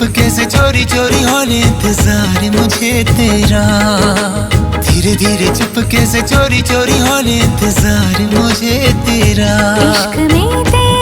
चुपके से चोरी चोरी होने इंतजार मुझे तेरा। धीरे धीरे चुपके से चोरी चोरी होने इंतजार मुझे तेरा। इश्क में तेरा